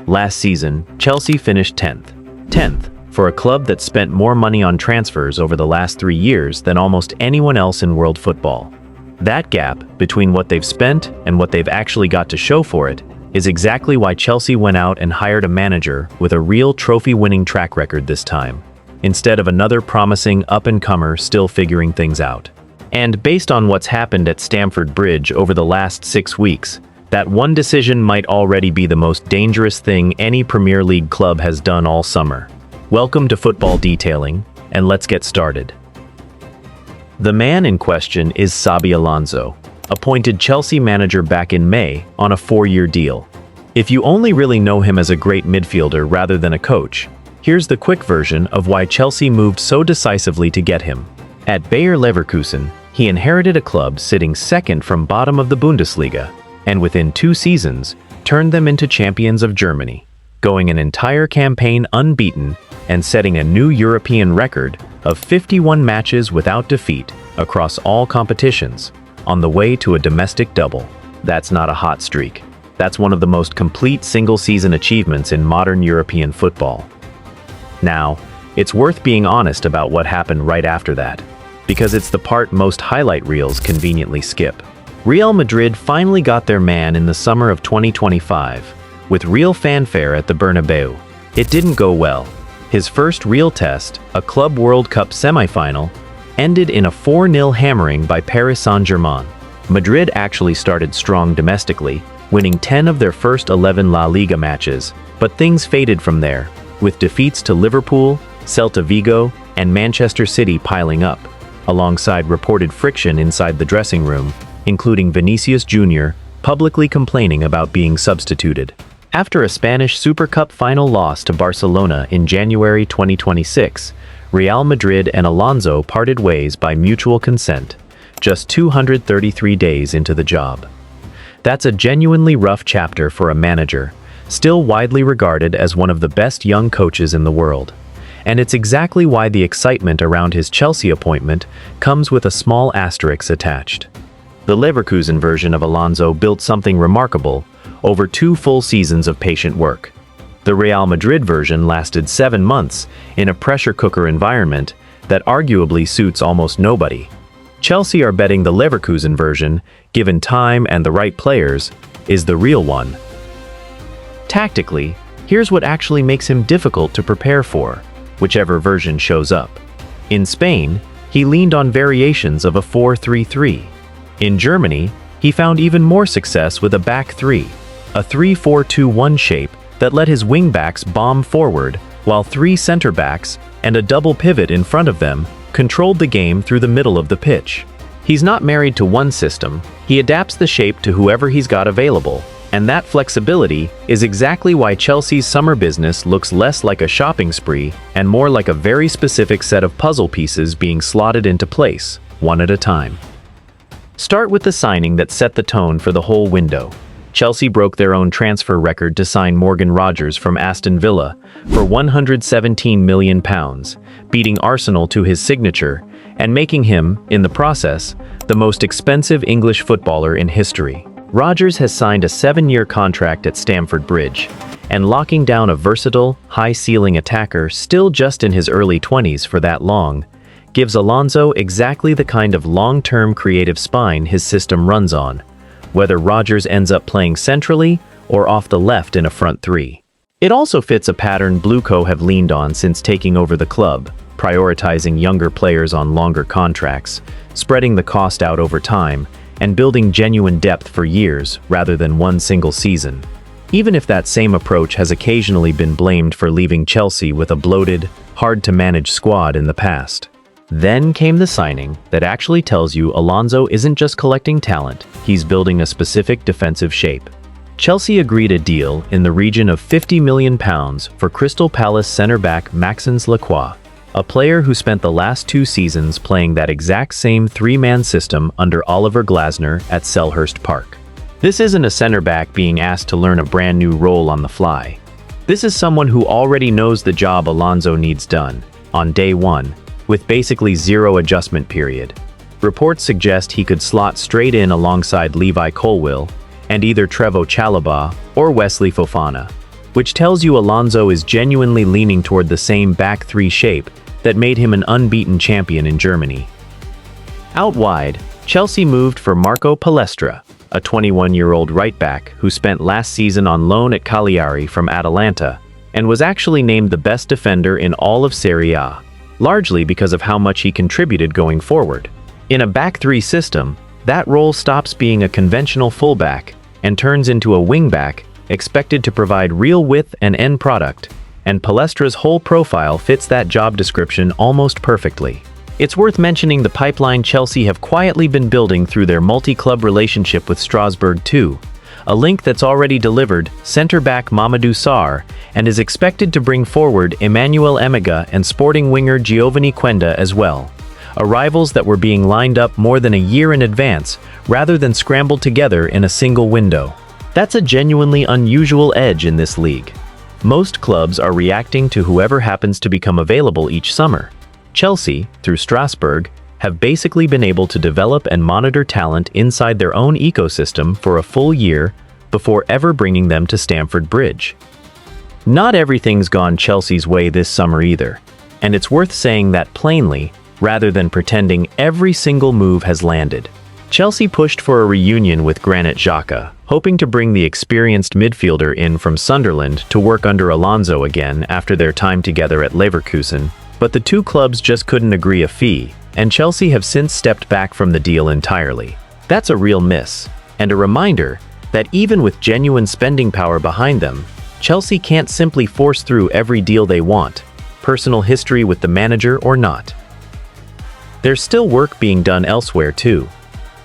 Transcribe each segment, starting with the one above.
Last season, Chelsea finished 10th. 10th, for a club that spent more money on transfers over the last 3 years than almost anyone else in world football. That gap between what they've spent and what they've actually got to show for it is exactly why Chelsea went out and hired a manager with a real trophy-winning track record this time, instead of another promising up-and-comer still figuring things out. And based on what's happened at Stamford Bridge over the last 6 weeks, that one decision might already be the most dangerous thing any Premier League club has done all summer. Welcome to Football Detailing, and let's get started. The man in question is Xabi Alonso, appointed Chelsea manager back in May on a 4-year deal. If you only really know him as a great midfielder rather than a coach, here's the quick version of why Chelsea moved so decisively to get him. At Bayer Leverkusen, he inherited a club sitting second from bottom of the Bundesliga, and within 2 seasons, turned them into champions of Germany, going an entire campaign unbeaten and setting a new European record of 51 matches without defeat across all competitions, on the way to a domestic double. That's not a hot streak. That's one of the most complete single-season achievements in modern European football. Now, it's worth being honest about what happened right after that, because it's the part most highlight reels conveniently skip. Real Madrid finally got their man in the summer of 2025, with real fanfare at the Bernabeu. It didn't go well. His first real test, a Club World Cup semi-final, ended in a 4-0 hammering by Paris Saint-Germain. Madrid actually started strong domestically, winning 10 of their first 11 La Liga matches, but things faded from there, with defeats to Liverpool, Celta Vigo, and Manchester City piling up, alongside reported friction inside the dressing room, including Vinicius Jr. publicly complaining about being substituted. After a Spanish Super Cup final loss to Barcelona in January 2026, Real Madrid and Alonso parted ways by mutual consent, just 233 days into the job. That's a genuinely rough chapter for a manager, still widely regarded as one of the best young coaches in the world. And it's exactly why the excitement around his Chelsea appointment comes with a small asterisk attached. The Leverkusen version of Alonso built something remarkable over 2 full seasons of patient work. The Real Madrid version lasted 7 months in a pressure cooker environment that arguably suits almost nobody. Chelsea are betting the Leverkusen version, given time and the right players, is the real one. Tactically, here's what actually makes him difficult to prepare for, whichever version shows up. In Spain, he leaned on variations of a 4-3-3. In Germany, he found even more success with a back 3, a 3-4-2-1 shape that let his wing-backs bomb forward, while 3 center-backs and a double pivot in front of them controlled the game through the middle of the pitch. He's not married to one system, he adapts the shape to whoever he's got available, and that flexibility is exactly why Chelsea's summer business looks less like a shopping spree and more like a very specific set of puzzle pieces being slotted into place, one at a time. Start with the signing that set the tone for the whole window. Chelsea broke their own transfer record to sign Morgan Rogers from Aston Villa for £117 million, beating Arsenal to his signature and making him, in the process, the most expensive English footballer in history. Rogers has signed a 7-year contract at Stamford Bridge, and locking down a versatile, high-ceiling attacker still just in his early 20s for that long gives Alonso exactly the kind of long-term creative spine his system runs on, whether Rogers ends up playing centrally or off the left in a front 3. It also fits a pattern Blueco have leaned on since taking over the club, prioritizing younger players on longer contracts, spreading the cost out over time, and building genuine depth for years rather than one single season. Even if that same approach has occasionally been blamed for leaving Chelsea with a bloated, hard-to-manage squad in the past. Then came the signing that actually tells you Alonso isn't just collecting talent, he's building a specific defensive shape. Chelsea agreed a deal in the region of £50 million for Crystal Palace centre-back Maxence Lacroix, a player who spent the last 2 seasons playing that exact same 3-man system under Oliver Glasner at Selhurst Park. This isn't a centre-back being asked to learn a brand new role on the fly. This is someone who already knows the job Alonso needs done, on day 1, with basically 0 adjustment period. Reports suggest he could slot straight in alongside Levi Colwill and either Trevoh Chalobah or Wesley Fofana. which tells you Alonso is genuinely leaning toward the same back three shape that made him an unbeaten champion in Germany. Out wide, Chelsea moved for Marco Palestra, a 21-year-old right-back who spent last season on loan at Cagliari from Atalanta and was actually named the best defender in all of Serie A, largely because of how much he contributed going forward. In a back three system, that role stops being a conventional fullback and turns into a wingback expected to provide real width and end product, and Palestra's whole profile fits that job description almost perfectly. It's worth mentioning the pipeline Chelsea have quietly been building through their multi-club relationship with Strasbourg too, a link that's already delivered centre-back Mamadou Sarr and is expected to bring forward Emmanuel Emega and Sporting winger Giovanni Quenda as well, arrivals that were being lined up more than a year in advance rather than scrambled together in a single window. That's a genuinely unusual edge in this league. Most clubs are reacting to whoever happens to become available each summer. Chelsea, through Strasbourg, have basically been able to develop and monitor talent inside their own ecosystem for a full year before ever bringing them to Stamford Bridge. Not everything's gone Chelsea's way this summer either, and it's worth saying that plainly, rather than pretending every single move has landed. Chelsea pushed for a reunion with Granit Xhaka, hoping to bring the experienced midfielder in from Sunderland to work under Alonso again after their time together at Leverkusen, but the two clubs just couldn't agree a fee, and Chelsea have since stepped back from the deal entirely. That's a real miss, and a reminder that even with genuine spending power behind them, Chelsea can't simply force through every deal they want, personal history with the manager or not. There's still work being done elsewhere too.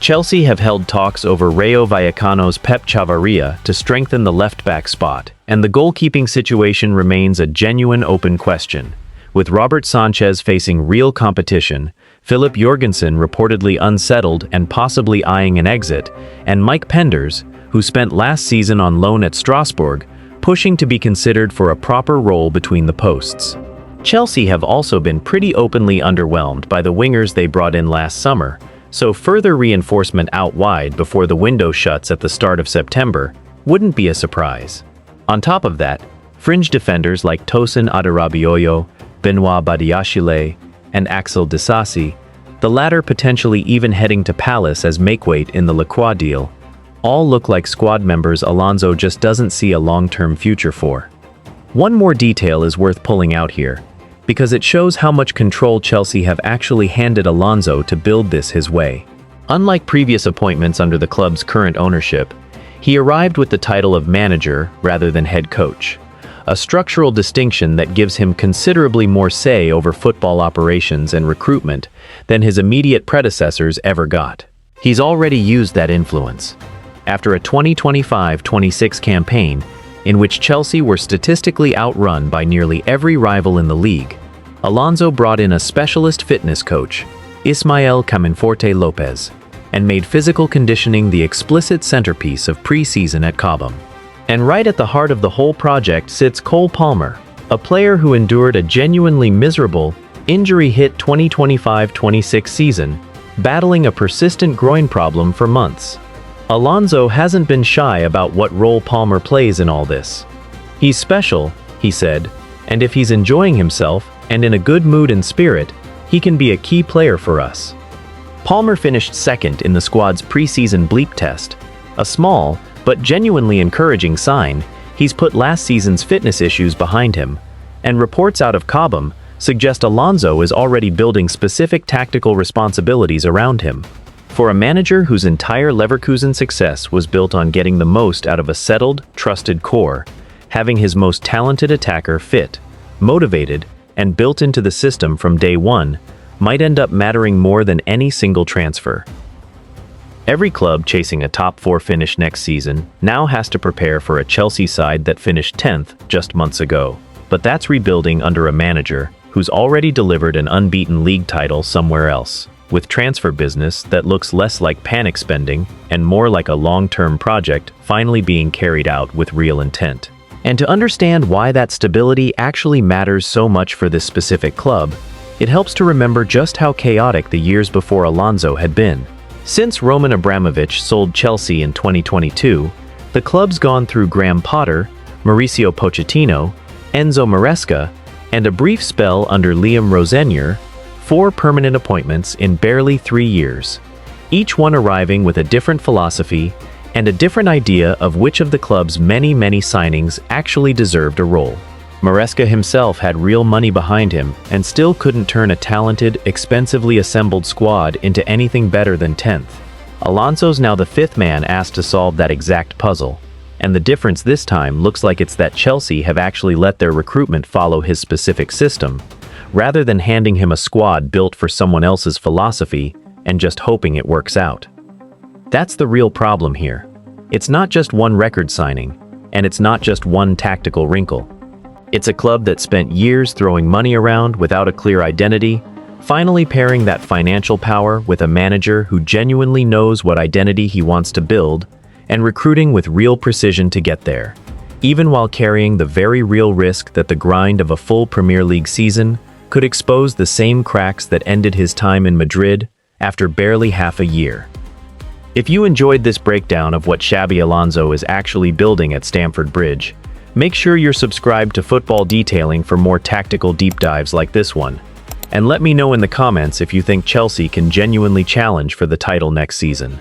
Chelsea have held talks over Rayo Vallecano's Pep Chavarria to strengthen the left-back spot, and the goalkeeping situation remains a genuine open question. With Robert Sanchez facing real competition, Philip Jorgensen reportedly unsettled and possibly eyeing an exit, and Mike Penders, who spent last season on loan at Strasbourg, pushing to be considered for a proper role between the posts. Chelsea have also been pretty openly underwhelmed by the wingers they brought in last summer, so further reinforcement out wide before the window shuts at the start of September wouldn't be a surprise. On top of that, fringe defenders like Tosin Adarabioyo, Benoit Badiashile, and Axel Disasi, the latter potentially even heading to Palace as makeweight in the Lacroix deal, all look like squad members Alonso just doesn't see a long-term future for. One more detail is worth pulling out here, because it shows how much control Chelsea have actually handed Alonso to build this his way. Unlike previous appointments under the club's current ownership, he arrived with the title of manager rather than head coach, a structural distinction that gives him considerably more say over football operations and recruitment than his immediate predecessors ever got. He's already used that influence. After a 2025-26 campaign, in which Chelsea were statistically outrun by nearly every rival in the league, Alonso brought in a specialist fitness coach, Ismael Caminforte Lopez, and made physical conditioning the explicit centerpiece of pre-season at Cobham. And right at the heart of the whole project sits Cole Palmer, a player who endured a genuinely miserable, injury-hit 2025-26 season, battling a persistent groin problem for months. Alonso hasn't been shy about what role Palmer plays in all this. He's special, he said, and if he's enjoying himself and in a good mood and spirit, he can be a key player for us. Palmer finished second in the squad's preseason bleep test, a small but genuinely encouraging sign. He's put last season's fitness issues behind him, and reports out of Cobham suggest Alonso is already building specific tactical responsibilities around him. For a manager whose entire Leverkusen success was built on getting the most out of a settled, trusted core, having his most talented attacker fit, motivated, and built into the system from day one might end up mattering more than any single transfer. Every club chasing a top-4 finish next season now has to prepare for a Chelsea side that finished 10th just months ago, but that's rebuilding under a manager who's already delivered an unbeaten league title somewhere else, with transfer business that looks less like panic spending and more like a long-term project finally being carried out with real intent. And to understand why that stability actually matters so much for this specific club, it helps to remember just how chaotic the years before Alonso had been. Since Roman Abramovich sold Chelsea in 2022, the club's gone through Graham Potter, Mauricio Pochettino, Enzo Maresca, and a brief spell under Liam Rosenior, 4 permanent appointments in barely 3 years, each one arriving with a different philosophy and a different idea of which of the club's many signings actually deserved a role. Maresca himself had real money behind him and still couldn't turn a talented, expensively assembled squad into anything better than 10th. Alonso's now the 5th man asked to solve that exact puzzle, and the difference this time looks like it's that Chelsea have actually let their recruitment follow his specific system, rather than handing him a squad built for someone else's philosophy and just hoping it works out. That's the real problem here. It's not just one record signing, and it's not just one tactical wrinkle. It's a club that spent years throwing money around without a clear identity, finally pairing that financial power with a manager who genuinely knows what identity he wants to build, and recruiting with real precision to get there, even while carrying the very real risk that the grind of a full Premier League season could expose the same cracks that ended his time in Madrid after barely half a year. If you enjoyed this breakdown of what Xabi Alonso is actually building at Stamford Bridge, make sure you're subscribed to Football Detailing for more tactical deep dives like this one. And let me know in the comments if you think Chelsea can genuinely challenge for the title next season.